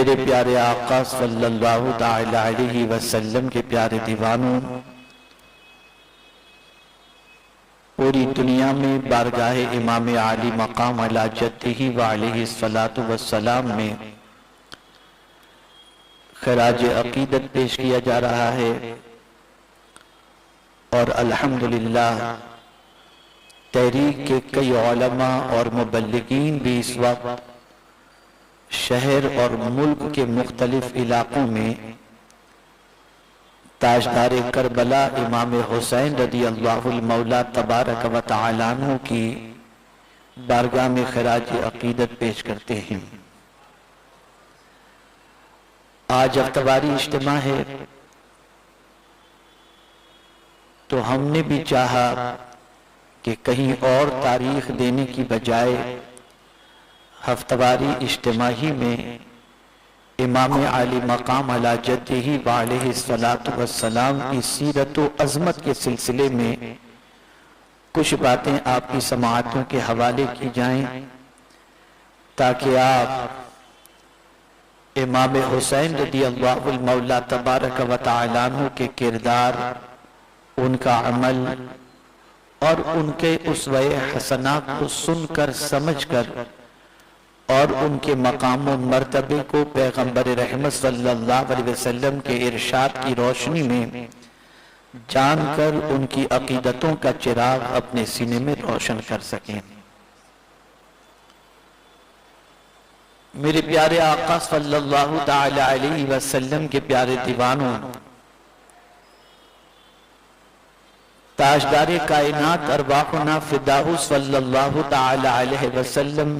मेरे प्यारे आका सल्लल्लाहु ताला अलैहि वसल्लम के प्यारे दीवानों, पूरी दुनिया में बारगाह इमाम आली मकाम अला जद्दिही व अलैहि सलातु वस्सलाम में खराज अकीदत पेश किया जा रहा है और अल्हम्दुलिल्लाह तहरीक के कई उलमा और मुबल्लिगीन भी इस वक्त शहर और मुल्क के मुख्तलिफ इलाकों में ताजदार करबला इमाम हुसैन रदी अल्लाहुल मौला तबारक व तआला अन्हु की बारगाह में खराज अकीदत पेश करते हैं। आज अख्तबारी इज्तिमा है तो हमने भी चाहा कि कहीं और तारीख देने की बजाय हफ्तवारी इज्तिमा ही में इमाम आली मकाम अला जद्दिही व अलैहि सलातु वस्सलाम की सीरत व अज़मत के सिलसिले में कुछ बातें आपकी समाअतों के हवाले की जाएं, ताकि आप इमाम हुसैन रदी अल्लाहुल मौला तबारक व तआला अन्हु के किरदार, उनका अमल और उनके उसवे हसनात को सुनकर समझकर और उनके मकाम व मर्तबे को पैगंबर रहमत सल्लल्लाहु अलैहि वसल्लम के इरशाद की रोशनी में जानकर उनकी अकीदतों का चिराग अपने सीने में रोशन कर सकें। मेरे प्यारे आका सल्लल्लाहु ताला अलैहि वसल्लम के प्यारे दीवानों, ताजदार कायनात अरवाहुना फिदाहु सल्लल्लाहु ताला अलैहि वसल्लम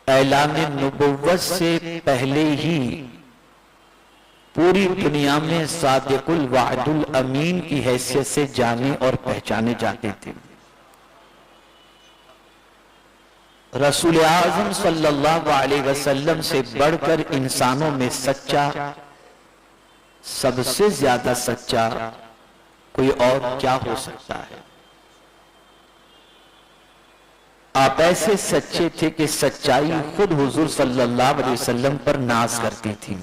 ऐलान नबुव्वत से पहले ही पूरी दुनिया में सादिकुल वादुल अमीन की हैसियत से जाने और पहचाने जाते थे। रसूल आज़म सल्लल्लाहु अलैहि वसल्लम से बढ़कर इंसानों में सच्चा, सबसे ज्यादा सच्चा कोई और क्या हो सकता है। आप ऐसे सच्चे थे कि सच्चाई खुद हुजूर सल्लल्लाहु अलैहि वसल्लम पर नाज करती थी।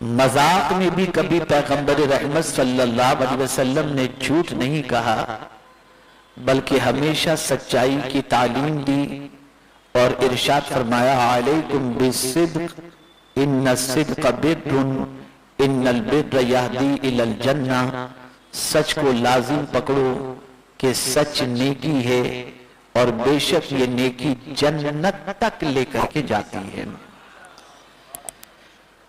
मजाक में भी कभी पैगंबर रहमत सल्लल्लाहु अलैहि वसल्लम ने झूठ नहीं कहा, बल्कि हमेशा सच्चाई की तालीम दी और इरशाद फरमाया, अलैकुम बिस्सिद्क़ इन्नस्सिद्क़ बिर्रुन इन्नल बिर्र यहदी इलल जन्नह। सच को लाजिम पकड़ो कि सच नेकी है और बेशक ये नेकी जन्नत तक लेकर के जाती है।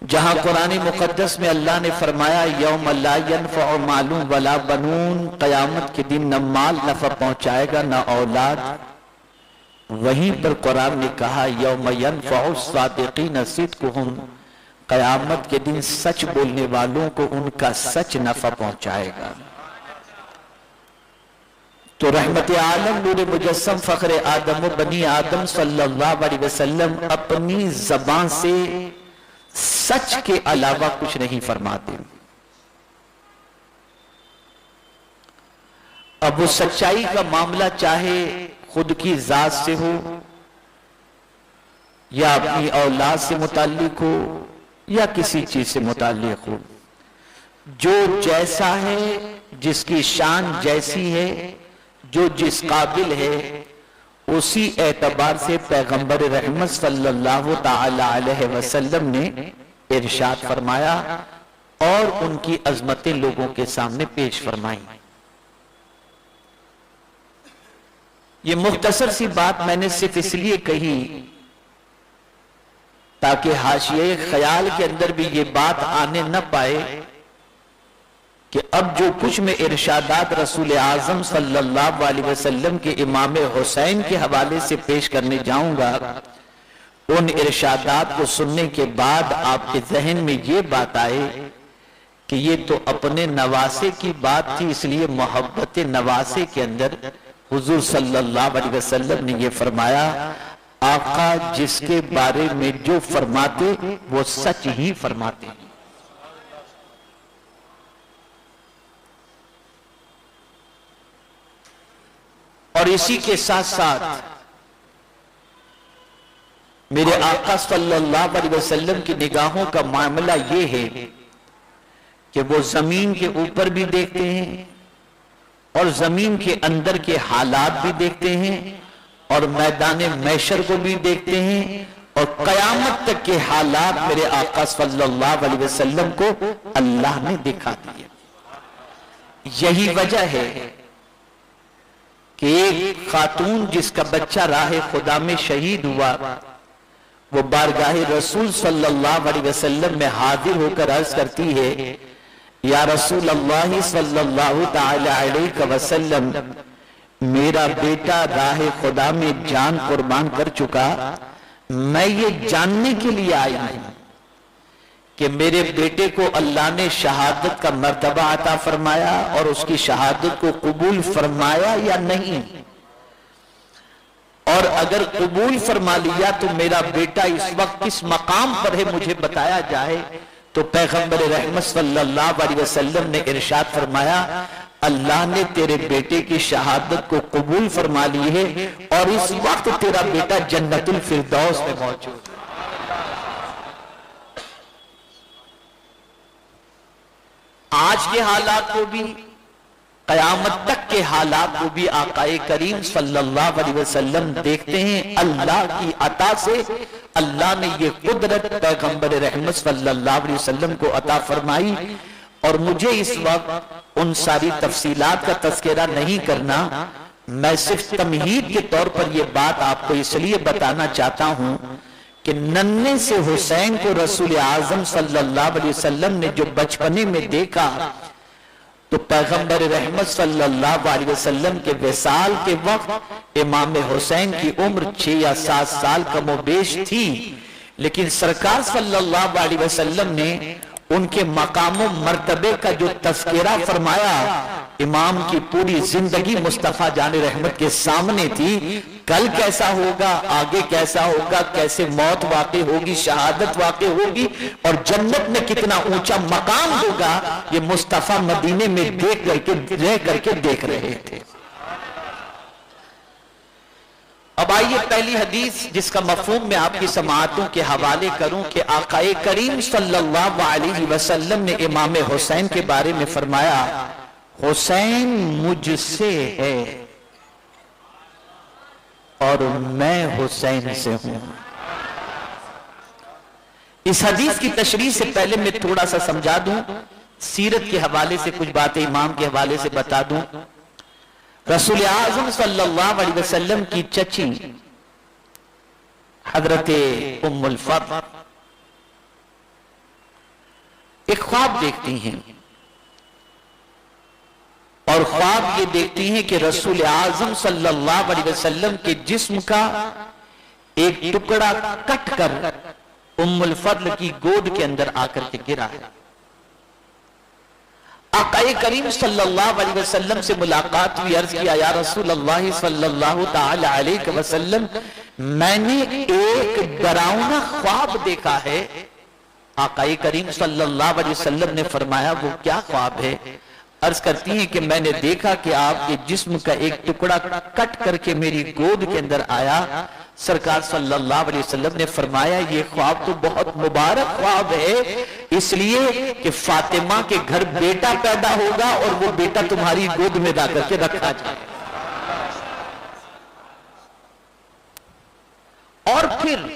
जहां कुरान मुकद्दस में अल्लाह ने फरमाया, यौम ला यनफ़उ मालून वला बनून, कयामत के दिन न माल नफा पहुंचाएगा न औलाद। वहीं पर कुरान ने कहा, यौम यनफ़उ सादिक़ीन सिद्क़ुहुम, कयामत के दिन सच बोलने वालों को उनका सच नफा पहुंचाएगा। तो रहमत आलम नूर मुजस्सम फख्र आदम बनी आदम सल्लल्लाहु अलैहि वसल्लम अपनी जबान से सच के अलावा कुछ नहीं फरमाते। अब वो सच्चाई का मामला चाहे खुद की जात से हो या अपनी औलाद से मुताल्लिक हो या किसी चीज से मुताल्लिक हो, जो जैसा है, जिसकी शान जैसी है, जो जिस काबिल है, उसी एतबार से पैगंबर रहमत सल्लल्लाहु ताला अलैहि वसल्लम ने इरशाद फरमाया और उनकी अजमतें लोगों के सामने पेश फरमाई। ये मुख्तसर सी बात मैंने सिर्फ इसलिए कही ताकि हाशिए ख्याल के अंदर भी ये बात आने न पाए कि अब जो कुछ मैं इरशादात रसूल आज़म सल्लल्लाहु अलैहि वसल्लम के इमाम हुसैन के हवाले से पेश करने जाऊंगा, उन इरशादात को सुनने के बाद आपके जहन में ये बात आए कि ये तो अपने नवासे की बात थी, इसलिए मोहब्बत नवासे के अंदर हुजूर सल्लल्लाहु अलैहि वसल्लम ने ये फरमाया, आका जिसके बारे में जो फरमाते वो सच ही फरमाते। और इसी के साथ साथ मेरे आका सल्लल्लाहु अलैहि वसल्लम की निगाहों का मामला ये है कि वो जमीन के ऊपर भी देखते हैं और जमीन के अंदर के हालात भी देखते हैं और मैदान मैशर को भी देखते हैं और कयामत तक के हालात मेरे आका सल्लल्लाहु अलैहि वसल्लम को अल्लाह ने दिखा दिए। यही वजह है कि एक खातून जिसका बच्चा राह खुदा में शहीद हुआ, वो बारगाह रसूल सल्लल्लाहु अलैहि वसल्लम में हाजिर होकर अर्ज करती है, या रसूल अल्लाह सल्लल्लाहु तआला अलैहि वसल्लम, मेरा बेटा राह खुदा में जान कुर्बान कर चुका, मैं ये जानने के लिए आई हूं कि मेरे बेटे को अल्लाह ने शहादत का मर्तबा अता फरमाया और उसकी शहादत को कबूल फरमाया या नहीं, और अगर कबूल फरमा लिया तो मेरा बेटा इस वक्त किस मकाम पर है मुझे बताया जाए। तो पैगंबर रहमत सल्लल्लाहु अलैहि वसल्लम ने इरशाद फरमाया, अल्लाह ने तेरे बेटे की शहादत को कबूल फरमा ली है और इस वक्त तेरा बेटा जन्नतुल फिरदौस में मौजूद है। आज के हालात को भी, कयामत तक के हालात को भी आकाए करीम सल्लल्लाहु अलैहि वसल्लम देखते हैं। अल्लाह की अता से अल्लाह ने ये कुदरत पैगंबर रहमत सल्लल्लाहु अलैहि वसल्लम को अता फरमाई। और मुझे इस वक्त उन सारी तफसीलात का तज़किरा नहीं करना, मैं सिर्फ तमहीद के तौर पर यह बात आपको इसलिए बताना चाहता हूं कि नन्हे से हुसैन को रसूल आजम सल्लल्लाहु अलैहि वसल्लम ने जो बचपने में देखा, तो पैगंबर रहमत सल्लल्लाहु अलैहि वसल्लम के विसाल के वक्त इमाम हुसैन की उम्र 6 या 7 साल कमोबेश थी, लेकिन सरकार सल्लल्लाहु अलैहि वसल्लम ने उनके मकामों मर्तबे का जो तज़किरा फरमाया, इमाम की पूरी जिंदगी मुस्तफा जान रहमत के सामने थी। कल कैसा होगा, आगे कैसा होगा, कैसे मौत वाक़ई होगी, शहादत वाक़ई होगी और जन्नत में कितना ऊंचा मकाम होगा, ये मुस्तफा मदीने में देख करके रह करके देख रहे थे। अब आइए पहली हदीस जिसका मफहूम मैं आपकी समाअतों के हवाले करूं कि आकाए करीम सल्लल्लाहु अलैहि वसल्लम ने इमाम हुसैन के बारे में फरमाया, हुसैन मुझसे है और मैं हुसैन से हूं। इस हदीस की तशरीह से पहले मैं थोड़ा सा समझा दूं, सीरत के हवाले से कुछ बातें इमाम के हवाले से बता दूं। रसूल आज़म सल्लल्लाहु अलैहि वसल्लम की चची हजरते उम्मुल फद्ल एक ख्वाब देखती हैं और ख्वाब ये देखती हैं कि रसूल आज़म सल्लल्लाहु अलैहि वसल्लम के जिस्म का एक टुकड़ा कट कर उम्मुल फद्ल की गोद के अंदर आकर के गिरा है। आकाए करीम सल्लल्लाहु अलैहि वसल्लम से मुलाकात हुई, अर्ज किया, या रसूल अल्लाह सल्लल्लाहु ताला अलैहि वसल्लम, मैंने एक डरावना ख्वाब देखा है। आकाए करीम सल्लल्लाहु अलैहि वसल्लम ने फरमाया, वो क्या ख्वाब है? अर्ज करती हैं कि मैंने देखा कि आपके जिस्म का एक टुकड़ा कट करके मेरी गोद के अंदर आया। सरकार सल्लल्लाहु अलैहि वसल्लम ने फरमाया, ये ख्वाब तो बहुत मुबारक ख्वाब है, इसलिए कि फातिमा के घर बेटा पैदा होगा और वो बेटा तुम्हारी गोद में ला करके रखा जाए। और फिर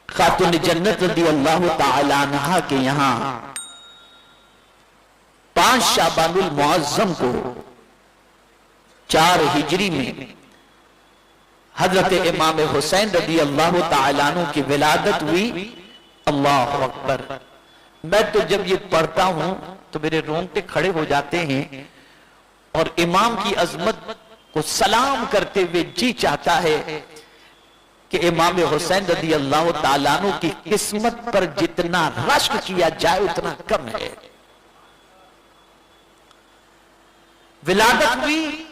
खातून जन्नत रज़ियल्लाहु ताला अन्हा के यहां 5 शाबानुल मुअज़्ज़म को 4 हिजरी में हजरत इमाम हुसैन रज़ियल्लाहु ताला अन्हु की विलादत हुई। अल्लाहु अकबर। मैं तो जब ये पढ़ता हूं तो मेरे रोंगटे खड़े हो जाते हैं और इमाम की अजमत को सलाम करते हुए जी चाहता है कि इमाम हुसैन रज़ियल्लाहु ताला अन्हु की किस्मत पर जितना रश्क किया जाए उतना कम है। विलादत हुई,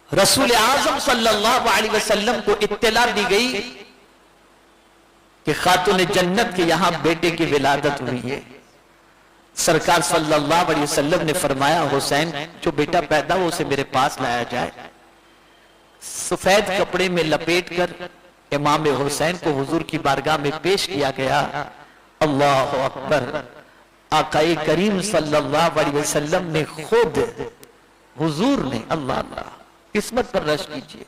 रसूल आज़म सल्लल्लाहु अलैहि वसल्लम को इत्तला दी गई कि खातून जन्नत के यहां बेटे की विलादत हुई है। सरकार सल्लल्लाहु अलैहि वसल्लम ने फरमाया, हुसैन जो बेटा पैदा हो उसे मेरे पास लाया जाए। सफेद कपड़े में लपेट कर इमाम हुसैन को हुजूर की बारगाह में पेश किया गया। अल्लाह अकबर। आकाए करीम सल्लल्लाहु अलैहि वसल्लम ने खुद, हुजूर ने, अल्लाह अल्लाह, किस्मत पर रश कीजिए,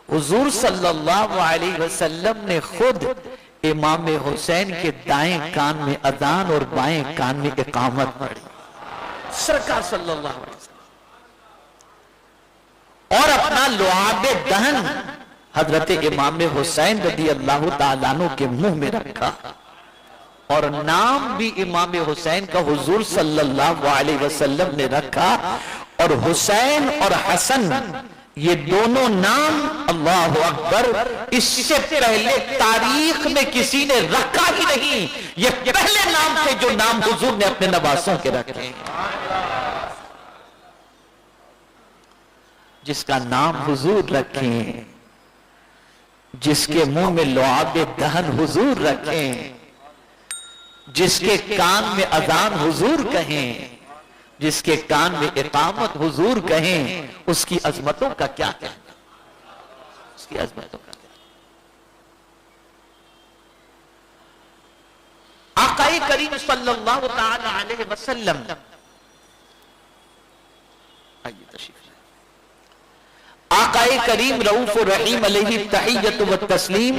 हुजूर सल्लल्लाहु अलैहि वसल्लम ने खुद इमाम हुसैन के दाएं कान में अजान और बाएं कान में इकामत पढ़ी। सरकार सल्लल्लाहु अलैहि वसल्लम और अपना लुआबे दहन हजरत इमाम हुसैन रज़ी अल्लाह ताला अन्हु के मुंह में रखा और नाम भी इमाम हुसैन का हुजूर सल्लल्लाहु अलैहि वसल्लम ने रखा। और हुसैन और हसन ये दोनों नाम, अल्लाह अकबर, इससे पहले तारीख में किसी ने रखा ही नहीं। ये पहले नाम थे जो नाम हुजूर ने अपने नवासों के रखे। जिसका नाम हुजूर रखें, जिसके मुंह में लुआबे दहन हुजूर रखें, जिसके कान में अजान हुजूर कहें, जिसके कान में इकामत हुजूर कहें, उसकी अजमतों का क्या कहना, उसकी अजमतों का क्या। आकाए करीम सल्लल्लाहु ताला अलैहि वसल्लम, आइए तशरीफ, आकाए करीम रऊफ रहीम अलैहि तहियत व तस्लीम,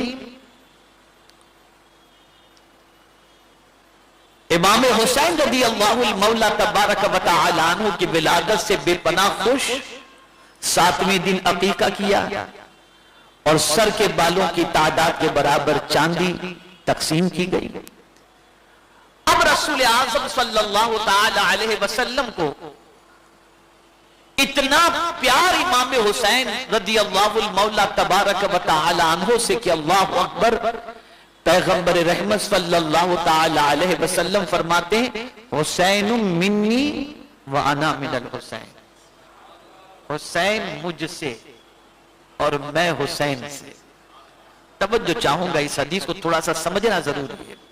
इमाम हुसैन रज़ी अल्लाहुल मौला तबारक व तआला अन्हु की विलादत से बेपनाह खुश। 7वें दिन अकीका किया और सर के बालों की तादाद के बराबर चांदी तकसीम की गई। अब रसूल आज़म सल्लल्लाहु ताला अलैहि वसल्लम को इतना प्यार इमाम हुसैन रज़ी अल्लाहुल मौला तबारक व तआला अन्हु से कि अल्लाह अकबर, पैगंबर रहमत सल्लल्लाहु ताला अलैहि वसल्लम फरमाते हैं, हुसैन मिन्नी व अना मिनल हुसैन, हुसैन मुझसे और मैं हुसैन से। तवज्जो चाहूंगा, इस हदीस को थोड़ा सा समझना जरूरी है।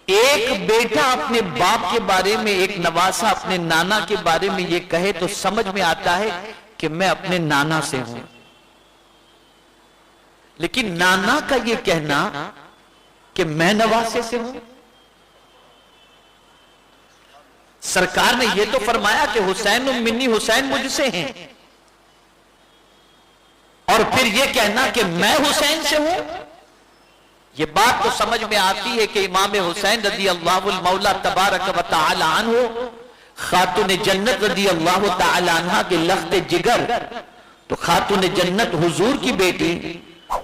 एक बेटा अपने बाप के बारे में, एक नवासा अपने नाना के बारे में ये कहे तो समझ में आता है कि मैं अपने नाना से हूं, लेकिन नाना का ये कहना कि मैं नवासे से हूं, सरकार ने ये तो फरमाया कि हुसैन मिन्नी, हुसैन मुझसे हैं, और फिर ये कहना कि मैं हुसैन से हूं। ये बात तो समझ में आती है कि इमाम हुसैन रज़ी अल्लाहुल मौला तबारक व तआला अन्हु खातून जन्नत रज़ी अल्लाह तआला अन्हा के लख्ते जिगर, तो खातून जन्नत हुजूर की बेटी,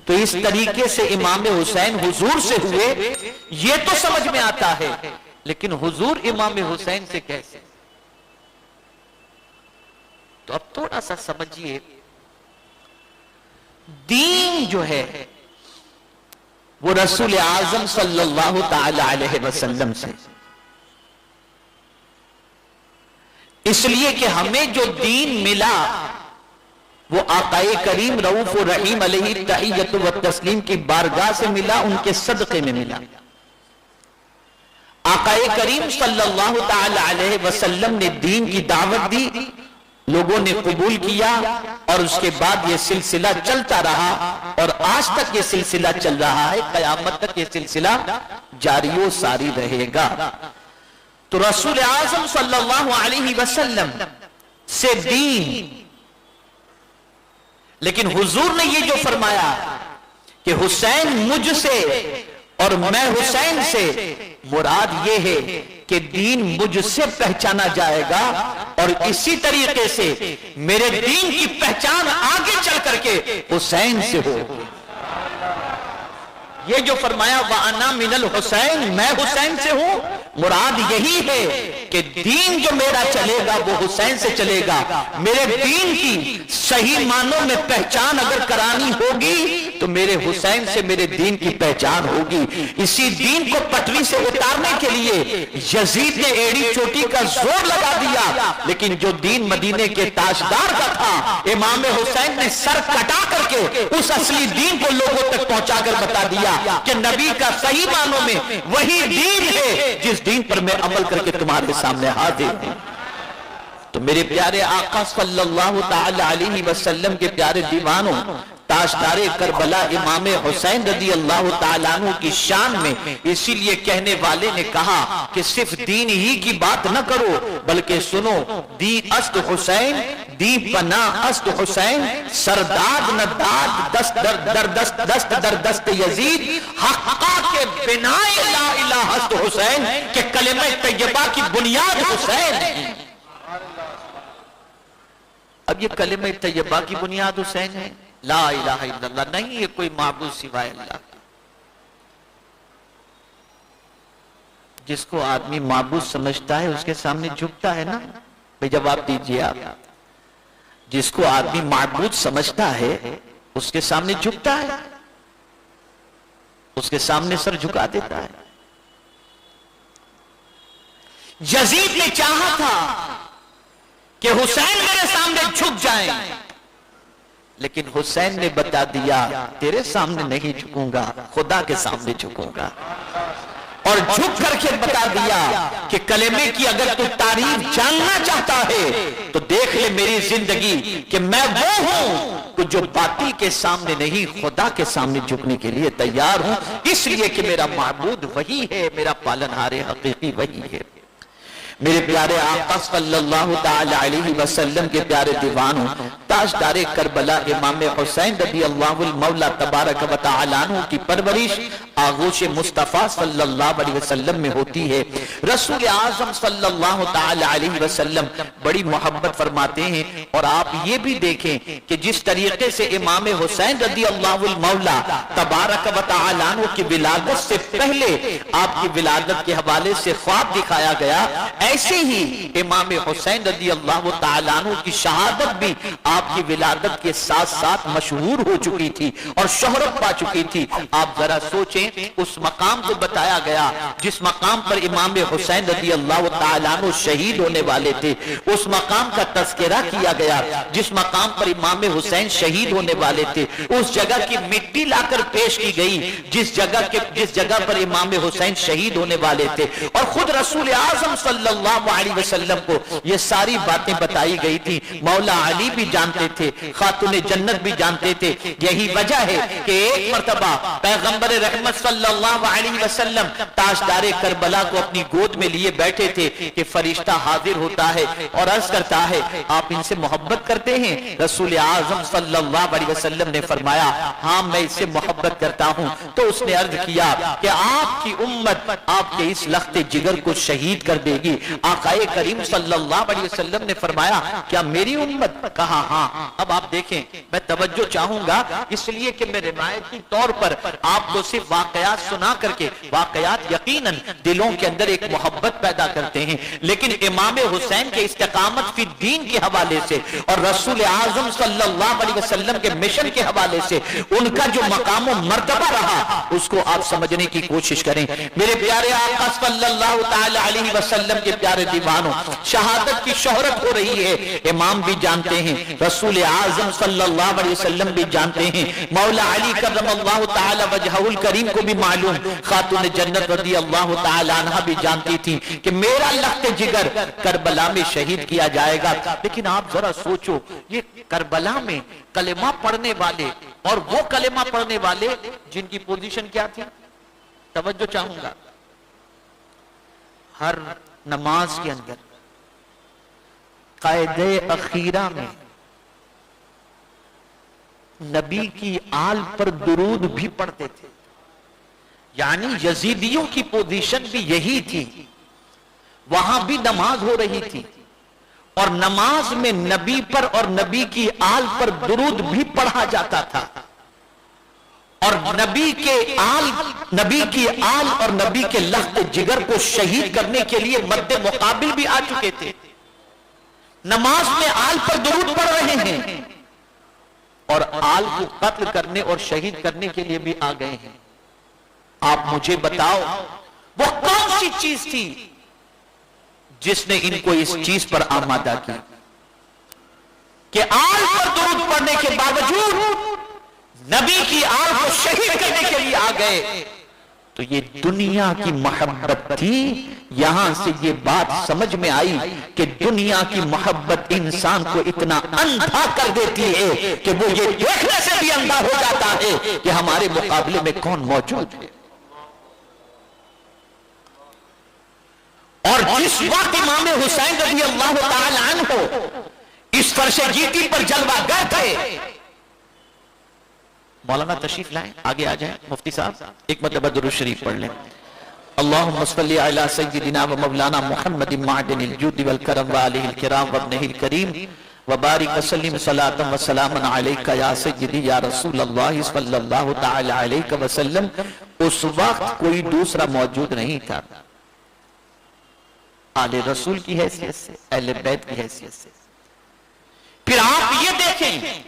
तो इस तरीके से इमाम हुसैन हुजूर से हुए, ये तो समझ में आता है, लेकिन हुजूर इमाम हुसैन से कैसे? तो अब थोड़ा सा समझिए, दीन जो है वो रसूल आजम सल्लल्लाहु ताला अलैहि वसल्लम से, इसलिए कि हमें जो दीन मिला वो आकाए करीम रऊफ रहीम अलैहि तहियत व तस्लीम की बारगाह से मिला, उनके सदक़े में मिला। आकाए करीम सल्लल्लाहु ताला अलैहि वसल्लम ने दीन की दावत दी, लोगों ने कबूल किया, और उसके बाद ये सिलसिला चलता रहा और आज तक ये सिलसिला चल रहा है, कयामत तक ये सिलसिला जारी सारी रहेगा। तो रसूल आज़म सल्लल्लाहु अलैहि वसल्लम से दीन, लेकिन हुजूर ने ये जो फरमाया कि हुसैन मुझसे और मैं हुसैन से, मुराद ये है कि दीन मुझसे पहचाना जाएगा और इसी तरीके से मेरे दीन की पहचान आगे चल करके हुसैन से हो। ये जो फरमाया वाना मिनल हुसैन, मैं हुसैन से हूं, मुराद यही है कि दीन जो मेरा चलेगा वो हुसैन से चलेगा। मेरे दीन की सही मानों में पहचान अगर करानी होगी तो मेरे हुसैन से मेरे दीन की पहचान होगी। इसी दीन को पटरी से उतारने के लिए यजीद ने एड़ी चोटी का जोर लगा दिया, लेकिन जो दीन मदीने के ताजदार का था, इमाम हुसैन ने सर कटा करके उस असली दीन को लोगों तक पहुंचाकर बता दिया कि नबी का सही मानों में वही दीन है जिस दीन पर मैं अमल करके तुम्हारे सामने हाजिर हूं। तो मेरे प्यारे आका सल्लल्लाहु ताला अलैहि वसल्लम के प्यारे दीवानों, ताजदारे करबला इमाम हुसैन रदी अल्लाह ताला अन्हु की शान में इसीलिए कहने वाले ने कहा कि सिर्फ दीन ही की बात न करो, बल्कि सुनो, दी अस्त हुसैन, दी पना अस्त हुसैन, सरदाद न दाद दस्त दर दर दस्त दस्त दर दस्त यजीद, हक्का के बिना ला इलाहा अस्त हुसैन, के कलिमा तैयबा की बुनियाद हुसैन। अब ये कलिमा तैयबा की बुनियाद हुसैन है, ला इलाहा इल्लल्लाह, नहीं है कोई माबूद सिवाय अल्लाह। जिसको आदमी माबूद समझता है उसके सामने झुकता है ना भाई, जवाब दीजिए आप। जिसको आदमी माबूद समझता है उसके सामने झुकता है, उसके सामने सर झुका देता है। यजीद ने चाहा था कि हुसैन मेरे सामने झुक जाएं, लेकिन हुसैन ने बता दिया तेरे सामने नहीं झुकूंगा, खुदा के सामने झुकूंगा। और झुक करके बता दिया कि कलेमे की अगर तू तारीफ जानना चाहता है तो देख ले मेरी जिंदगी कि मैं वो हूं जो बाती के सामने नहीं, खुदा के सामने झुकने के लिए तैयार हूं, इसलिए कि मेरा माबूद वही है, मेरा पालनहार हकीकी वही है। मेरे प्यारे आका सल्लल्लाहु ताला अलैहि वसल्लम के प्यारे दीवानों, ताजदारे करबला इमाम हुसैन रज़ी अल्लाहुल मौला तबारक व तआला अन्हु की परवरिश आगोश मुस्तफ़ा सल्लल्लाहु अलैहि वसल्लम में होती है। रसूल आज़म सल्लल्लाहु ताला अलैहि वसल्लम बड़ी मोहब्बत फरमाते हैं। और आप ये भी देखें कि जिस तरीके से इमाम हुसैन रज़ी अल्लाहुल मौला तबारक व तआला अन्हु की विलादत से पहले आपकी विलादत के हवाले से ख्वाब दिखाया गया, ऐसे ही इमाम हुसैन रज़ी अल्लाह तआला अन्हु की शहादत भी आपकी विलादत के साथ साथ मशहूर हो चुकी थी और शोहरत पा चुकी थी। आप जरा सोचें, उस मकाम को बताया गया जिस मकाम पर इमाम हुसैन रज़ी अल्लाह तआला अन्हु शहीद होने वाले थे, उस मकाम का तज़किरा किया गया जिस मकाम पर इमाम हुसैन शहीद होने वाले थे। उस जगह की मिट्टी लाकर पेश की गई जिस जगह पर इमाम हुसैन शहीद होने वाले थे। और खुद रसूल आज़म सल्लल्लाहु अलैहि वसल्लम को ये सारी बातें बताई गई थी। मौला अली भी जानते थे, खातून जन्नत भी जानते थे। यही वजह है कि एक मर्तबा पैगंबर रहमत सल्लल्लाहु अलैहि वसल्लम ताजदारे करबला को अपनी गोद में लिए बैठे थे कि फरिश्ता हाजिर होता है और अर्ज करता है आप इनसे मोहब्बत करते हैं? रसूल आज़म सल्लल्लाहु अलैहि वसल्लम ने फरमाया हाँ मैं इससे मोहब्बत करता हूं। तो उसने अर्ज किया कि आपकी उम्मत आपके इस लख्ते जिगर को शहीद कर देगी। आकाए करीम सल्लल्लाहु अलैहि वसल्लम ने फरमाया क्या मेरी उम्मत? कहा हाँ। अब आप देखें, मैं तवज्जो चाहूंगा इसलिए कि मैं रिवायती तौर पर आपको सिर्फ वाकयात सुना करके, वाकयात यकीनन दिलों के अंदर एक मोहब्बत पैदा करते हैं, लेकिन इमाम हुसैन के इस्तिकामत फी दीन के हवाले से और रसूल आज़म सल्लल्लाहु अलैहि वसल्लम के मिशन के हवाले से उनका जो मकाम व मर्तबा रहा उसको आप समझने की कोशिश करें। मेरे प्यारे आका सल्लल्लाहु ताला अलैहि वसल्लम के प्यारे दीवानों, शहादत की शोहरत हो रही है, इमाम भी जानते हैं, रसूल आज़म सल्लल्लाहु अलैहि वसल्लम भी जानते हैं, मौला अली करमल्लाहु ताला वजहुल करीम को भी मालूम, खातून जन्नत रज़ी अल्लाह ताला अन्हा भी जानती थी कि मेरा लख्त जिगर करबला में शहीद किया जाएगा। लेकिन आप जरा सोचो, ये करबला में कलेमा पढ़ने वाले और वो कलेमा पढ़ने वाले जिनकी पोजीशन क्या थी, तवज्जो चाहूंगा। हर नमाज के अंदर कायदे अखीरा में नबी की आल पर दुरूद भी पढ़ते थे, यानी यजीदियों की पोजीशन भी यही थी। वहां भी नमाज हो रही थी और नमाज में नबी पर और नबी की आल पर दुरूद भी पढ़ा जाता था और नबी की आल और नबी के लख्त जिगर को शहीद करने के लिए मद्दे मुकाबिल भी आ चुके थे। नमाज में आल पर दुरूद पढ़ रहे हैं और आल को कत्ल करने और शहीद करने के लिए भी आ गए हैं। आप मुझे बताओ वो कौन सी चीज थी जिसने इनको इस चीज पर आमादा किया कि आल पर दुरूद पढ़ने के बावजूद नबी की आल को शहीद करने के लिए आ गए। तो ये दुनिया की मोहब्बत थी। यहां से ये बात समझ में आई कि दुनिया की मोहब्बत इंसान को इतना अंधा कर देती है कि वो ये देखने से भी अंधा हो जाता है कि हमारे मुकाबले में कौन मौजूद है। और जिस वक्त इमाम हुसैन रज़ी अल्लाह ताला अन्हु इस फर्शे जीती पर जलवा गए थे, मौलाना तशरीफ लाएं, आगे आ जाएं। मुफ्ती साहब एक मरतबा दुरूद शरीफ पढ़ लें। अल्लाहुम्मा सल्ली अला सय्यिदिना व मौलाना मुहम्मदिन मअदनिल जुद वल करम व आलिहिल किराम व इब्निहिल करीम व बारिक व सल्लिम सलातन व सलामन अलैका या सय्यिदी या रसूल अल्लाह सल्लल्लाहु तआला अलैहि वसल्लम। उस वक्त कोई दूसरा मौजूद नहीं था, आले रसूल की हैसियत से, अहले बैत की हैसियत से। फिर आप ये देखें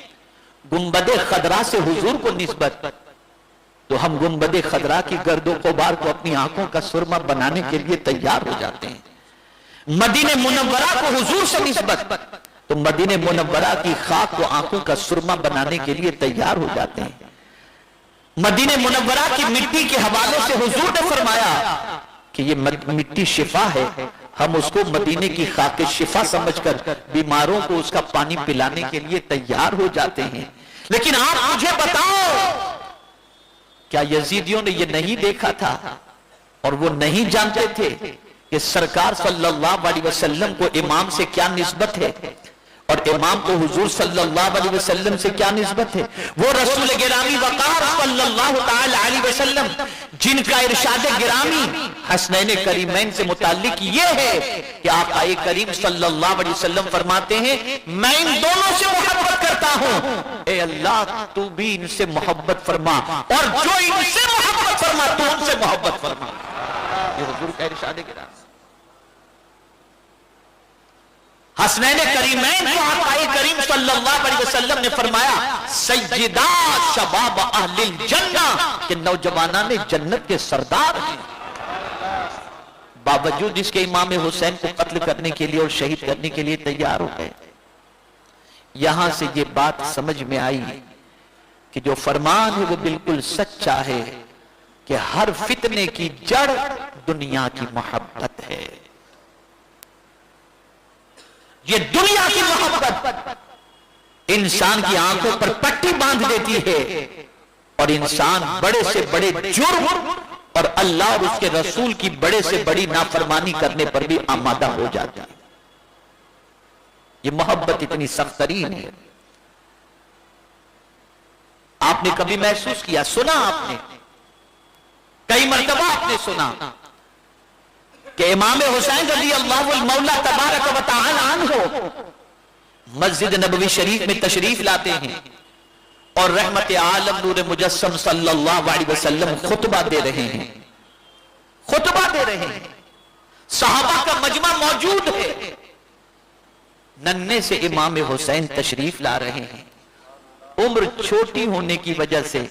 गुंबदे खदरा से हुजूर को निस्बत, तो हम गुंबदे खदरा की गर्दो गुबार को अपनी आंखों का सुरमा बनाने के लिए तैयार हो जाते हैं। मदीने मुनव्वरा को हुजूर से निस्बत, तो मदीने मुनव्वरा की खाक को आंखों का सुरमा बनाने के लिए तैयार हो जाते हैं। मदीने मुनव्वरा की मिट्टी के हवाले से हुजूर ने फरमाया कि ये मिट्टी शिफा है, हम उसको मदीने की खाके शिफा समझकर बीमारों को उसका पानी पिलाने के लिए तैयार हो जाते हैं। लेकिन आप मुझे बताओ, क्या यजीदियों ने ये नहीं देखा था और वो नहीं जानते थे कि सरकार सल्लल्लाहु अलैहि वसल्लम को इमाम से क्या निस्बत है और इमाम को हुजूर सल्लल्लाहु अलैहि वसल्लम से क्या निस्बत है? वो रसूल गिरामी वक़ार सल्लल्लाहु ताला अलैहि वसल्लम जिनका इरशाद गिरामी हसनैन करीमैन से मुताल्लिक ये है कि आका करीम सल्लल्लाहु अलैहि वसल्लम फरमाते हैं, मैं इन दोनों से मोहब्बत करता हूं, ए अल्लाह तू भी इनसे मोहब्बत फरमा और जो इनसे मोहब्बत फरमा तू उनसे मोहब्बत फरमा। ये हुजूर का इरशाद गिरामी। हसनैन करीमैन को आका करीम सल्लल्लाहु अलैहि वसल्लम ने फरमाया, सय्यिदा शबाब अहलिल जन्नह, कि नौजवाना ने जन्नत के सरदार हैं। बावजूद इसके इमाम हुसैन को कत्ल करने के लिए और शहीद करने के लिए तैयार हो गए। यहां से ये बात समझ में आई कि जो फरमान है वो बिल्कुल सच्चा है कि हर फितने की जड़ दुनिया की मोहब्बत है। ये दुनिया की मोहब्बत इंसान की आंखों पर पट्टी बांध देती है और इंसान बड़े से बड़े जुर्म और अल्लाह और उसके रसूल की बड़े से बड़ी नाफरमानी करने पर भी आमादा हो जाता है। ये मोहब्बत इतनी सख्तरीन है। आपने कभी महसूस किया, सुना आपने, कई मरतबा आपने सुना कि इमाम हुसैन रज़ी अल्लाहु मौला तबारक व तआला अन्हु मस्जिद नबवी शरीफ में तशरीफ लाते हैं और रहमत आलम नूर मुजस्सम सल्लल्लाहु अलैहि वसल्लम खुतबा दे रहे हैं, खुतबा दे रहे हैं, सहाबा का मजमा मौजूद है। नन्हे से इमाम हुसैन तशरीफ ला रहे हैं। उम्र छोटी होने की वजह से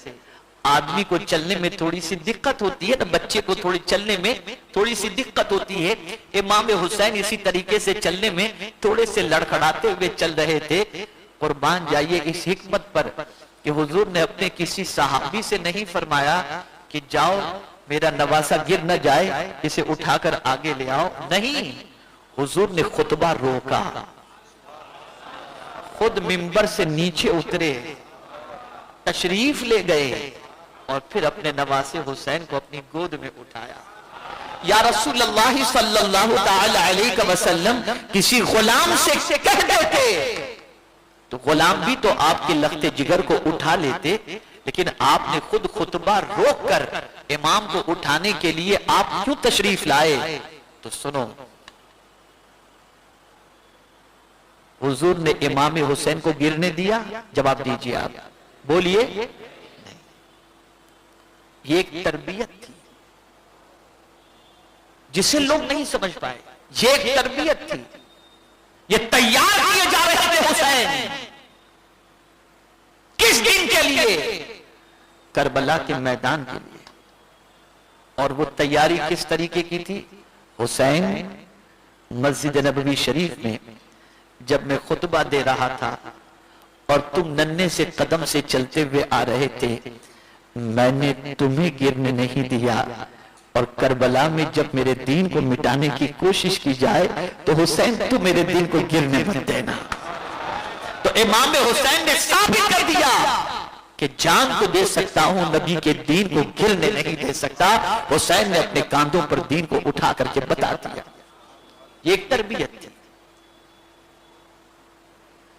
आदमी को चलने में थोड़ी सी दिक्कत होती है ना, बच्चे को थोड़ी चलने में थोड़ी सी दिक्कत होती है। इमाम हुसैन इसी तरीके से चलने में थोड़े से लड़खड़ाते हुए चल रहे थे। कुर्बान जाइए इस हिकमत पर कि हुजूर ने अपने किसी सहाबी से नहीं फरमाया कि जाओ मेरा नवासा गिर न जाए, इसे उठाकर आगे ले आओ। नहीं, हुजूर ने खुतबा रोका, खुद मिंबर से नीचे उतरे, तशरीफ ले गए और फिर अपने नवासे हुसैन को अपनी गोद में उठाया। या रसूल अल्लाह सल्लल्लाहु ताला अलैहि वसल्लम किसी गुलाम से कह देते तो गुलाम भी तो आपके लख्ते जिगर को उठा लेते, लेकिन आपने खुद खुतबा रोककर इमाम को उठाने के लिए आप क्यों तशरीफ लाए? तो सुनो, हुजूर ने इमाम हुसैन को गिरने दिया? जवाब दीजिए, आप बोलिए। नहीं, ये एक तरबियत थी जिसे लोग नहीं समझ पाए। ये एक तरबियत थी, ये तैयार किए जा रहे थे हुसैन किस दिन के लिए? करबला के मैदान के लिए। और वो तैयारी किस तरीके की थी? हुसैन मस्जिद नबवी शरीफ में जब मैं खुतबा दे रहा था और तुम नन्हे से कदम से चलते हुए आ रहे थे, मैंने तुम्हें गिरने नहीं दिया, और करबला में जब मेरे दीन को मिटाने की कोशिश की जाए तो हुसैन तू मेरे दीन को गिरने मत देना। तो इमाम हुसैन ने साबित कर दिया कि जान तो दे सकता हूं, नबी के दीन को गिरने नहीं दे सकता। हुसैन ने अपने कांधों पर दीन को उठा करके बता दिया। ये एक तरबियत थी।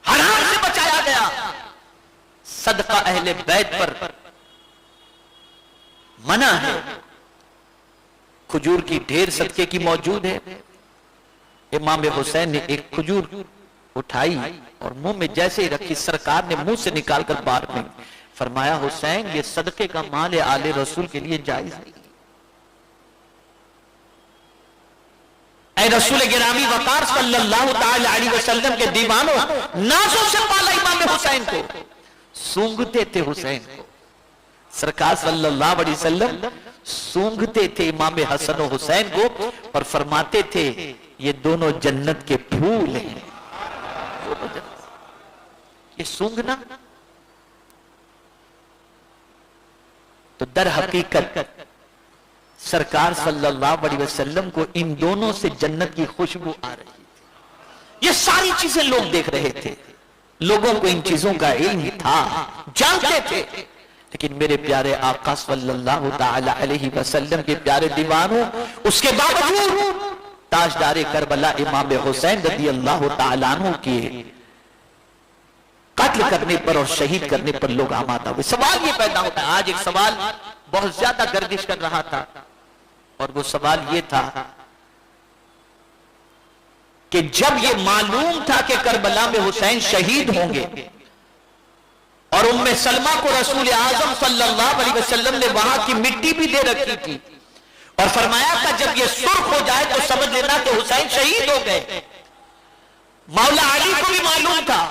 हराम से बचाया गया। सदका अहले बैत पर मना है। खजूर की ढेर सदके की मौजूद है। इमाम हुसैन ने एक खजूर उठाई और मुंह में जैसे ही रखी, सरकार ने मुंह से निकालकर बाहर में फरमाया, हुसैन ये सदके का माल है, आले रसूल के लिए जायज है। ऐ रसूल गिरामी वकार सल्लल्लाहु ताला अलैहि वसल्लम के दीवानों, नाजों से पाला इमाम हुसैन को, सूंघते थे हुसैन को। सरकार सल्लल्लाहु अलैहि वसल्लम सूंघते थे इमाम हसन और हुसैन को और फरमाते थे ये दोनों जन्नत के फूल हैं। ये सूंघना तो दर हकीकत सरकार सल्लल्लाहु अलैहि वसल्लम को इन दोनों से जन्नत की खुशबू आ रही थी। ये सारी चीजें लोग देख रहे थे, लोगों को इन चीजों का इल्म था, जानते थे। लेकिन मेरे प्यारे आका सल्लल्लाहु ताला अलैहि वसल्लम के प्यारे दीवानों, उसके बावजूद ताजदारे करबला इमाम हुसैन रज़ी अल्लाह ताला अन्हु के कत्ल करने पर और शहीद करने पर लोग आमादा हुए। सवाल ये पैदा होता है, आज एक सवाल बहुत ज्यादा गर्दिश कर रहा था, और वो सवाल ये था कि जब ये मालूम था कि करबला में हुसैन शहीद होंगे और उम्मे सलमा को रसूल आजम सल्लल्लाहु अलैहि वसल्लम ने वहां की मिट्टी भी दे रखी थी और फरमाया था जब ये सुर्ख हो जाए तो समझ लेना कि हुसैन शहीद हो गए। मौला अली को भी मालूम था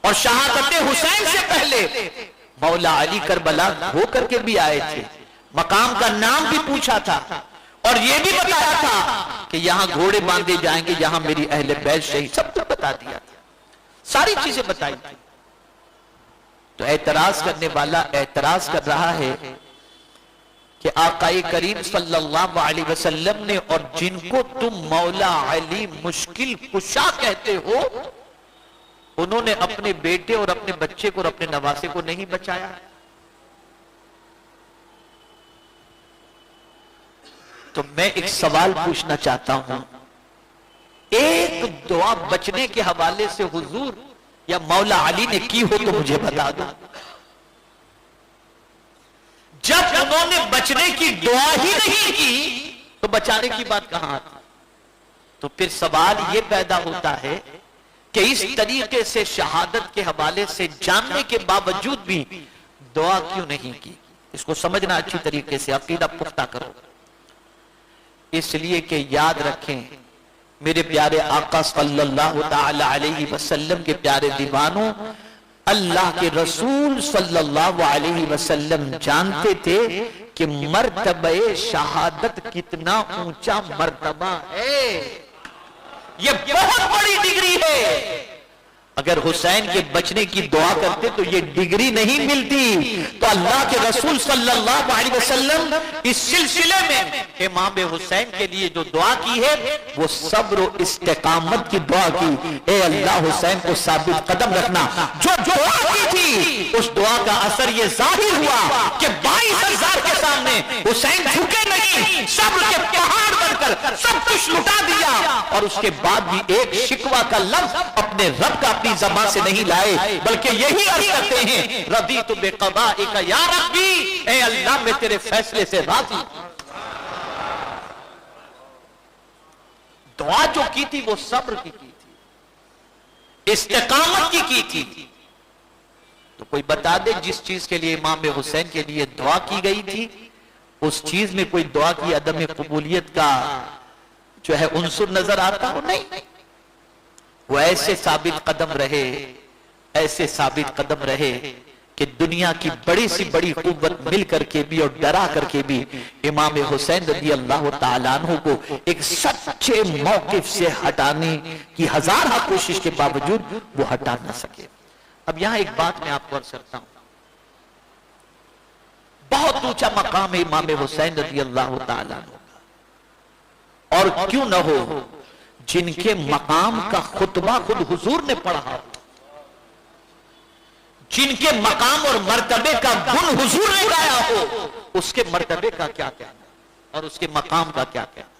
और शहादत हुसैन से पहले मौला अली करबला होकर के भी आए थे, मकाम का नाम भी पूछा था और यह भी बताया था कि यहां घोड़े बांधे जाएंगे, यहां मेरी अहले बैत शहीद, सब कुछ बता दिया था, सारी चीजें बताई थी। तो एतराज करने वाला एतराज कर रहा है कि आकाए करीम सल्लल्लाहु अलैहि वसल्लम ने और जिनको तुम मौला अली मुश्किल कुशा कहते हो, उन्होंने अपने बेटे और अपने बच्चे को और अपने नवासे को नहीं बचाया। तो मैं एक सवाल पूछना चाहता हूं, एक दुआ बचने के हवाले से हुजूर या मौला अली ने की हो तो मुझे बता दो। जब उन्होंने बचने की दुआ ही नहीं की तो बचाने की बात कहां आती? तो फिर सवाल यह पैदा होता है कि इस तरीके से शहादत के हवाले से जानने के बावजूद भी दुआ क्यों नहीं की? इसको समझना अच्छी तरीके से, अकीदा पुख्ता करो। इसलिए कि याद रखें मेरे प्यारे आका सल्लल्लाहु ताला अलैहि वसल्लम के प्यारे दीवानों, अल्लाह के रसूल सल्लल्लाहु अलैहि वसल्लम जानते थे कि मर्तबे शहादत कितना ऊंचा मर्तबा है, ये बहुत बड़ी डिग्री है। अगर हुसैन के बचने की दुआ करते तो ये डिग्री नहीं मिलती। तो अल्लाह के रसूल सल्लल्लाहु अलैहि वसल्लम इस सिलसिले में इमाम हुसैन के लिए जो दुआ की है वो सब्र और इस्तिकामत की दुआ की। ए अल्लाह हुसैन को साबित कदम रखना। जो दुआ की थी उस दुआ का असर ये जाहिर हुआ कि 22,000 के सामने हुसैन झुके नहीं, सब्र के पहाड़ बनकर सब कुछ लुटा दिया और उसके बाद भी एक शिकवा का लफ्ज अपने रब का अपनी ज़बान से नहीं लाए, बल्कि यही अर्ज करते हैं रदीतु बिक़ज़ाइक या रब्बी, ए अल्लाह मैं तेरे फैसले से राजी। दुआ जो की थी वो सब्र की थी, इस्तिकामत की थी। तो कोई बता दे जिस चीज के लिए इमाम हुसैन के लिए दुआ की गई थी उस चीज में कोई दुआ की अदम कबूलियत का जो है उनसुर नजर आता हो? नहीं, वो ऐसे साबित कदम रहे, ऐसे साबित कदम रहे कि दुनिया की बड़ी सी बड़ी कुव्वत मिल करके भी और डरा करके भी इमाम हुसैन रज़ी अल्लाह ताला अन्हु को एक सच्चे मौकिफ से हटाने की हजारा कोशिश के बावजूद वो हटा न सके। अब यहां एक बात मैं आपको अर्ज करता हूं, बहुत ऊंचा मकाम है इमाम हुसैन रज़ी अल्लाह ताला अन्हु। और क्यों न हो, जिनके मकाम का खुतबा खुद हुजूर ने पढ़ा, जिनके मकाम और मर्तबे का गुण हुजूर ने गाया हो, उसके मर्तबे का क्या कहना और उसके मकाम का क्या कहना।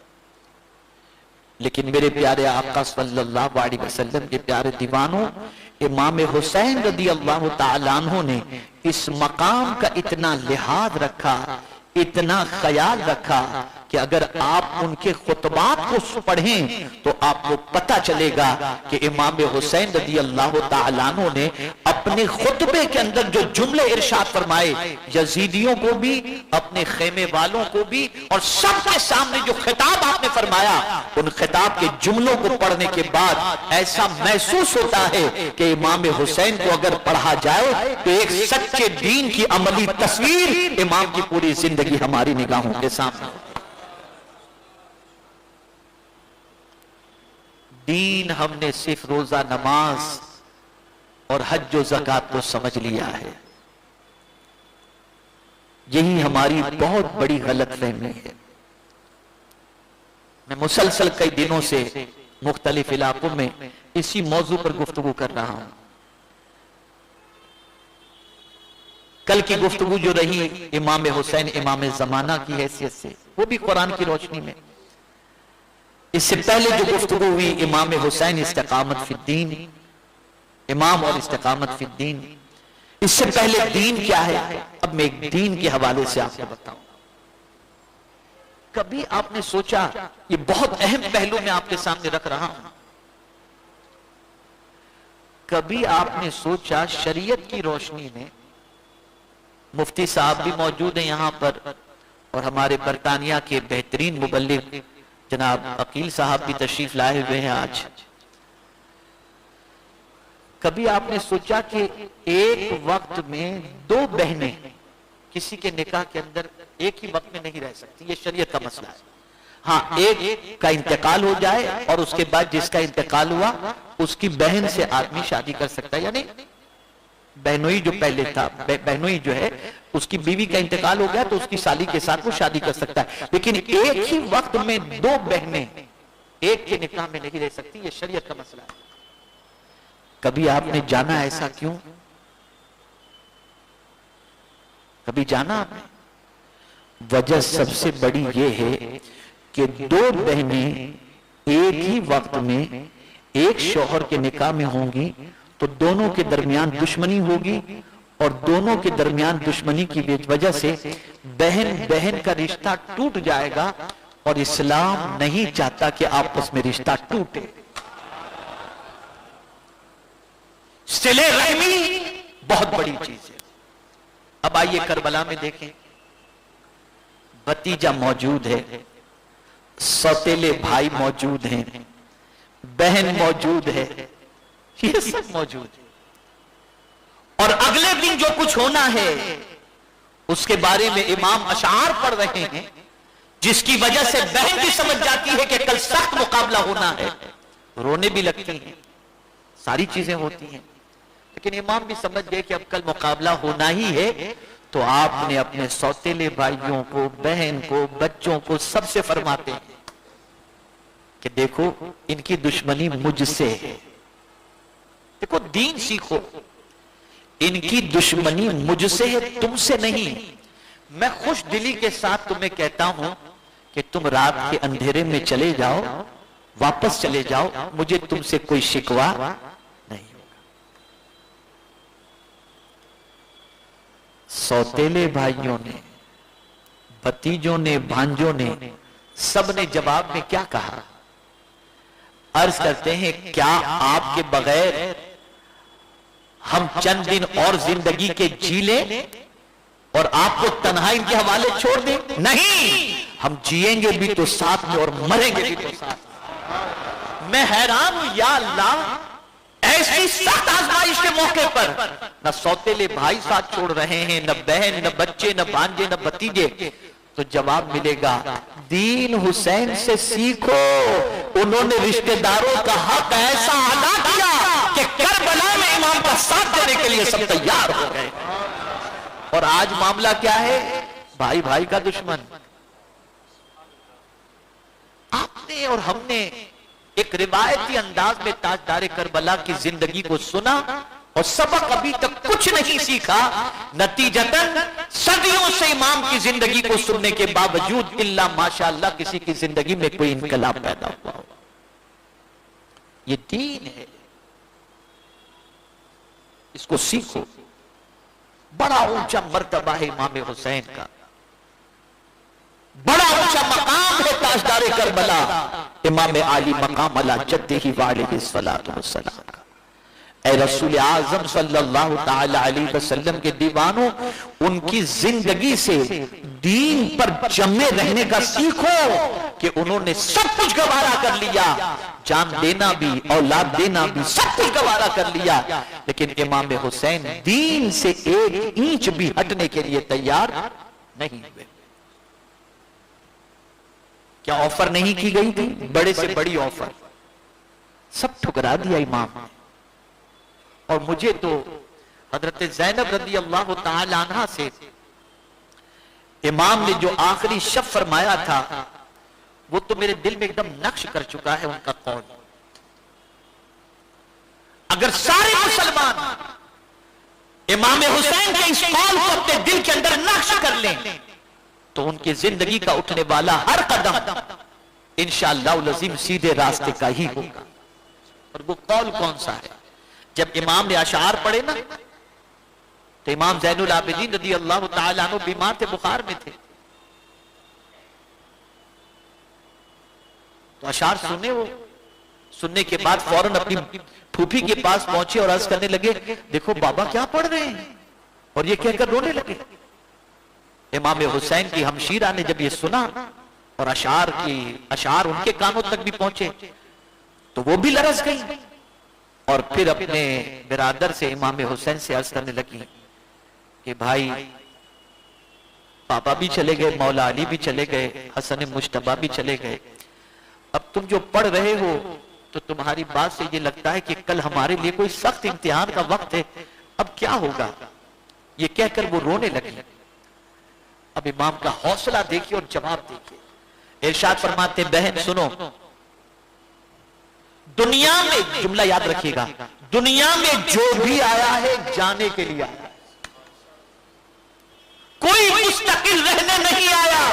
लेकिन मेरे प्यारे आका सल्लल्लाहु अलैहि वसल्लम के प्यारे दीवानों, इमाम हुसैन रज़ी अल्लाह ताला अन्हु ने इस मकाम का इतना लिहाज रखा, इतना ख्याल रखा कि अगर आप उनके खुतबात को पढ़ें तो आपको पता चलेगा कि इमाम हुसैन रज़ी अल्लाह ताला अन्हु ने अपने खुतबे के अंदर जो जुमले इरशाद फरमाए, यजीदियों को भी, अपने खेमे वालों को भी, और सबके सामने जो खिताब आपने फरमाया, उन खिताब के जुमलों को पढ़ने के बाद ऐसा महसूस होता है कि इमाम हुसैन को अगर पढ़ा जाए तो एक सच्चे दीन की अमली तस्वीर इमाम की पूरी जिंदगी हमारी निगाहों के सामने। दीन हमने सिर्फ रोजा नमाज और हज व ज़कात को समझ लिया है। यही हमारी बहुत बड़ी गलतफहमी है। मैं मुसलसल कई दिनों से मुख्तलिफ इलाकों में इसी मौजू पर गुफ्तगू कर रहा हूं। कल की गुफ्तगू जो रही इमाम हुसैन इमाम जमाना की हैसियत से, वो भी कुरान की रोशनी में। इससे पहले जो गुफ्तगू हुई इमाम हुसैन इस्तिकामत फिद्दीन, इमाम और इस्तिकामत फिद्दीन, इससे पहले दीन क्या है, अब मैं एक दीन के हवाले से आपको बताऊं। कभी आपने सोचा, ये बहुत अहम पहलू मैं आपके सामने रख रहा हूं, कभी आपने सोचा शरीयत की रोशनी में, मुफ्ती साहब भी मौजूद हैं यहां पर और हमारे बरतानिया के बेहतरीन मुबल्लिग जनाब अकील साहब भी तशरीफ लाए हुए हैं आज। कभी आपने सोचा कि एक वक्त में दो बहनें किसी के निकाह के अंदर एक ही वक्त में नहीं रह सकती, ये शरीयत का मसला है। हाँ, एक का इंतकाल हो जाए और उसके बाद जिसका इंतकाल हुआ उसकी बहन से आदमी शादी कर सकता है, यानी बहनोई जो पहले था, बहनोई जो है उसकी बीवी का इंतकाल हो गया तो उसकी साली के साथ वो शादी कर सकता है। लेकिन एक ही वक्त में दो बहनें एक के निकाह में नहीं रह सकती, ये शरीयत का मसला है। कभी आपने जाना ऐसा क्यों? कभी जाना आपने? वजह सबसे बड़ी ये है कि दो बहनें एक ही वक्त में एक शौहर के निकाह में होंगी तो दोनों के दरमियान दुश्मनी होगी और दोनों के दरमियान दुश्मनी की वजह से बहन बहन का रिश्ता टूट जाएगा और इस्लाम नहीं चाहता कि आपस में रिश्ता टूटे। सिले रहमी बहुत बड़ी चीज है। अब आइए करबला में देखें, भतीजा मौजूद है, सौतेले भाई मौजूद हैं, बहन मौजूद है, ये सब मौजूद है। और अगले दिन जो कुछ होना है उसके बारे में इमाम अशार पढ़ रहे हैं, जिसकी वजह से बहन भी समझ जाती है कि कल सख्त मुकाबला होना है, रोने भी लगती हैं, सारी चीजें होती हैं। लेकिन इमाम भी समझ गए कि अब कल मुकाबला होना ही है, तो आपने अपने सौतेले भाइयों को, बहन को, बच्चों को सबसे फरमाते हैं कि देखो इनकी दुश्मनी मुझसे है, देखो दीन सीखो, इनकी दुश्मनी मुझसे है तुमसे नहीं। मैं खुश दिली के साथ तुम्हें कहता हूं कि तुम रात के अंधेरे में चले जाओ, वापस चले जाओ, मुझे तुमसे कोई शिकवा नहीं होगा। सौतेले भाइयों ने, भतीजों ने, भांजों ने, सब ने जवाब में क्या कहा? अर्ज करते हैं, क्या आपके बगैर हम चंद दिन और जिंदगी के जी लें और आपको तन्हाई के हवाले छोड़ दें? नहीं, हम जिएंगे भी तो साथ में और मरेंगे भी तो साथ। मैं हैरान हूं, या अल्लाह, ऐसी सख्त आजमाइश के मौके पर न सौतेले भाई साथ छोड़ रहे हैं, न बहन, न बच्चे, न भांजे, न भतीजे, तो जवाब मिलेगा दीन हुसैन से सीखो। उन्होंने रिश्तेदारों का हक ऐसा अदा किया कि करबला में इमाम का साथ देने के लिए सब तैयार हो गए। और आज मामला क्या है? भाई भाई का दुश्मन। आपने और हमने एक रिवायती अंदाज में ताजदारे करबला की जिंदगी को सुना और सबक अभी तक कुछ नहीं सीखा। नतीजतन सदियों से इमाम की जिंदगी को सुनने के बावजूद इल्ला माशाअल्लाह किसी की जिंदगी में कोई इनकलाब पैदा हुआ हो। ये दीन है, इसको सीखो। बड़ा ऊंचा मर्तबा है इमाम हुसैन का, बड़ा ऊंचा मकाम है ताजदारे करबला इमाम आली मकाम अला जद्दिही व अलैहि सलातु वस्सलाम का। ऐ रसूल आजम सल्लल्लाहु ताला अलैहि वसल्लम के दीवानों, उनकी जिंदगी से दीन पर जमे रहने का सीखो कि उन्होंने सब कुछ गवारा कर लिया, जान देना भी, औलाद देना भी, सब कुछ गवारा कर लिया, लेकिन इमाम हुसैन दीन से एक इंच भी हटने के लिए तैयार नहीं हुए। क्या ऑफर नहीं की गई थी? बड़े से बड़ी ऑफर, सब ठुकरा दिया इमाम ने। और मुझे तो हजरत ज़ैनब रज़ी अल्लाह ताला अन्हा से इमाम ने जो आखिरी शब्द फरमाया था वो तो मेरे दिल में एकदम नक्श कर चुका है उनका कौल। अगर सारे मुसलमान इमाम हुसैन के इस कौल को अपने दिल के अंदर नक्श कर लें तो उनकी जिंदगी का उठने वाला हर कदम इंशाअल्लाह अज़ीम सीधे रास्ते का ही होगा। और वो कौल कौन सा है? जब इमाम ने अशार पढ़े ना तो इमाम ज़ैनुल आबिदीन रज़ी अल्लाह ताला अन्हु बीमार थे, बुखार में थे, तो अशार सुने। वो सुनने के बाद फौरन अपनी फूफी के पास पहुंचे और अर्ज करने लगे, देखो बाबा क्या पढ़ रहे हैं, और ये कहकर रोने लगे। इमाम हुसैन की हमशीरा ने जब ये सुना और अशार उनके कानों तक भी पहुंचे तो वो भी लरस गई और फिर अपने बिरादर से इमाम हुसैन से अर्ज करने लगी कि भाई पापा भी चले गए, मौला अली भी चले गए, हसन मुश्तबा भी चले गए, अब तुम जो पढ़ रहे हो तो तुम्हारी बात से ये लगता है कि कल हमारे लिए कोई सख्त इम्तिहान का वक्त है, अब क्या होगा? ये कहकर वो रोने लगे। अब इमाम का हौसला देखिए और जवाब देखिए। इरशाद फरमाते, बहन सुनो, दुनिया में, जुमला याद रखिएगा, दुनिया में जो भी आया है जाने के लिए आया, कोई मुस्तकिल रहने नहीं आया।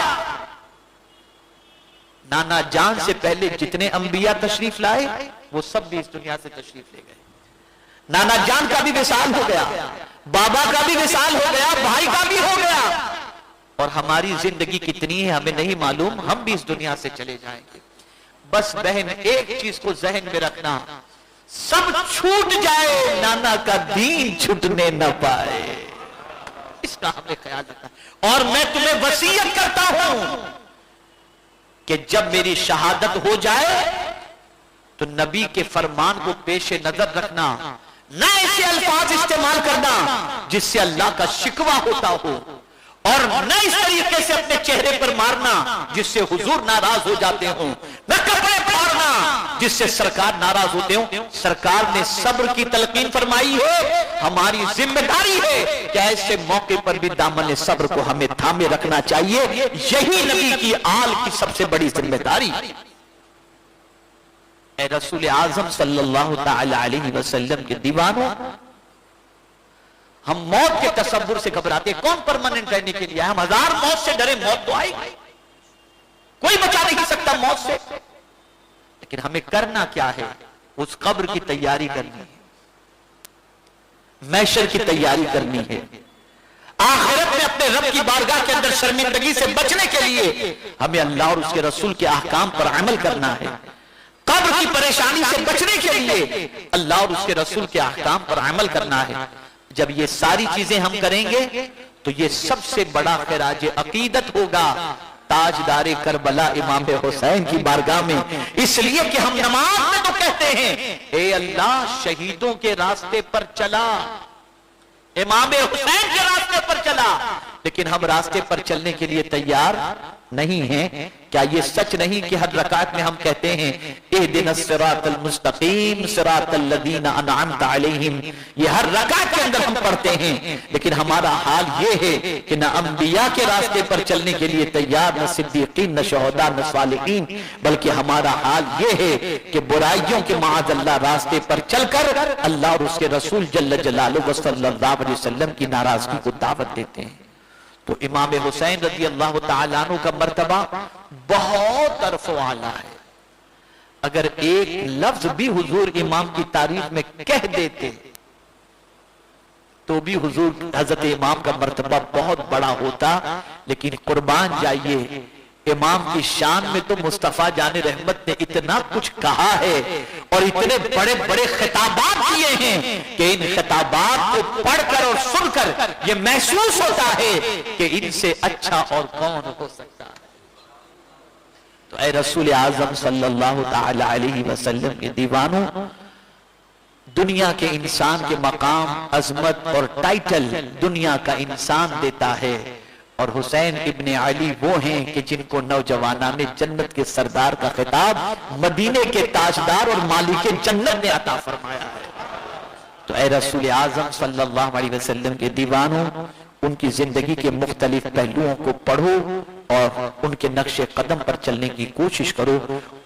नाना जान से पहले जितने अंबिया तशरीफ लाए वो सब भी इस दुनिया से तशरीफ ले गए। नाना जान का भी विसाल हो गया, बाबा का भी विसाल हो गया, भाई का भी हो गया, और हमारी जिंदगी कितनी है हमें नहीं मालूम, हम भी इस दुनिया से चले जाएंगे। बस बहन एक चीज को जहन में रखना, सब छूट जाए, नाना का दीन छूटने न पाए, इसका हमें ख्याल रखना। और मैं तुम्हें वसीयत करता हूं कि जब मेरी शहादत हो जाए तो नबी के फरमान को पेश नजर रखना, न ऐसे अल्फाज इस्तेमाल करना जिससे अल्लाह का शिकवा होता हो, और न इस तरीके से अपने चेहरे पर मारना जिससे हुजूर नाराज हो जाते हो, न कपड़े फाड़ना जिससे सरकार नाराज होते हो। सरकार ने सब्र की तलकीन फरमाई हो, हमारी जिम्मेदारी है कि ऐसे मौके पर भी दामन सब्र को हमें थामे रखना चाहिए। यही नबी की आल की सबसे बड़ी जिम्मेदारी। ऐ रसूल आजम सल्लल्लाहु ताला अलैहि वसल्लम के दीवानों, हम मौत के तसव्वुर से घबराते, कौन परमानेंट रहने के लिए? हम हजार मौत से डरे, मौत तो आएगी, कोई बचा नहीं सकता मौत से, लेकिन हमें करना क्या है? उस कब्र की तैयारी करनी है, महशर की तैयारी करनी है, आखिरत में अपने रब की बारगाह के अंदर शर्मिंदगी से बचने के लिए हमें अल्लाह और उसके रसूल के अहकाम पर अमल करना है। कब्र की परेशानी से बचने के लिए अल्लाह और उसके रसूल के अहकाम पर अमल करना है। जब ये सारी चीजें हम करेंगे तो ये सबसे बड़ा खिराज अकीदत होगा ताजदारे करबला इमाम हुसैन की बारगाह में। इसलिए कि हम नमाज में तो कहते हैं, ए अल्लाह शहीदों के रास्ते पर चला, इमाम हुसैन के रास्ते पर चला, लेकिन हम रास्ते पर चलने के लिए तैयार नहीं हैं। क्या ये सच नहीं कि हर रकात में हम कहते हैं इहदिनस सिरातल मुस्तकीम सिरातल लदीना अनअमता अलैहिम, ये हर रकात के अंदर हम पढ़ते हैं। लेकिन हमारा हाल ये है कि न अंबिया के रास्ते पर चलने के लिए तैयार, न सिद्दीकीन, न शहदा, न सालिहीन, बल्कि हमारा हाल ये है कि बुराइयों के माअज़ल्लाह रास्ते पर चलकर अल्लाह और उसके रसूल जल्ल जलालुहु सल्लल्लाहु अलैहि वसल्लम की नाराजगी को दावत देते हैं। तो इमाम हुसैन रज़ी अल्लाह तआला अन्हु का मर्तबा बहुत अरफ़ो आला है। अगर एक लफ्ज भी हुजूर इमाम की तारीफ में कह देते तो भी हुजूर हजरत इमाम का मर्तबा बहुत बड़ा होता। लेकिन कुर्बान जाइए, इमाम की शान में तो मुस्तफा जाने रहमत ने इतना कुछ कहा है और इतने बड़े बड़े खिताबात दिए हैं कि इन खिताबात को पढ़कर और सुनकर ये महसूस होता है कि इनसे अच्छा और कौन हो सकता है। तो ऐ रसूल आजम सल्लल्लाहु तआला अलैहि वसल्लम के दीवानों, दुनिया के इंसान के मकाम, अजमत और टाइटल दुनिया का इंसान देता है, और हुसैन इब्ने अली वो हैं कि जिनको नौजवाना ने जन्नत के सरदार का खिताब मदीने के ताजदार और मालिक जन्नत ने अता फरमाया है। तो ऐ रसूल आजम सल्लल्लाहु अलैहि वसल्लम के दीवानों, उनकी जिंदगी के मुख्तलिफ पहलुओं को पढ़ो और उनके नक्शे कदम पर चलने की कोशिश करो,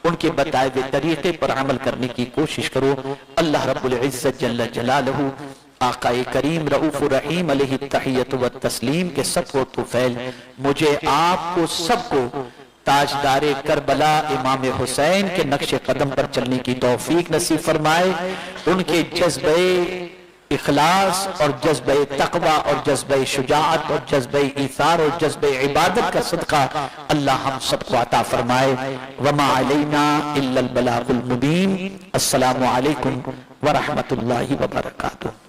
उनके बताए हुए तरीके पर अमल करने की कोशिश करो। अल्लाह रब्बुल इज्जत जल्ल जलालहू आकाए करीम रऊफ रहीम अलैहि तहियत व तस्लीम के सबको तुफैल मुझे आपको सबको ताजदारे करबला इमाम हुसैन के नक्शे कदम पर चलने की तौफीक नसीब फरमाए। उनके जज्बे इखलास और जज्बे तकवा और जज्बे शुजाअत और जज्बे ईसार और जज्बे इबादत का सदका अल्लाह हम सबको अता फरमाए। वमा अलैना इल्लल बलागुल मुबीन। अस्सलामु अलैकुम व रहमतुल्लाहि व बरकातुहू।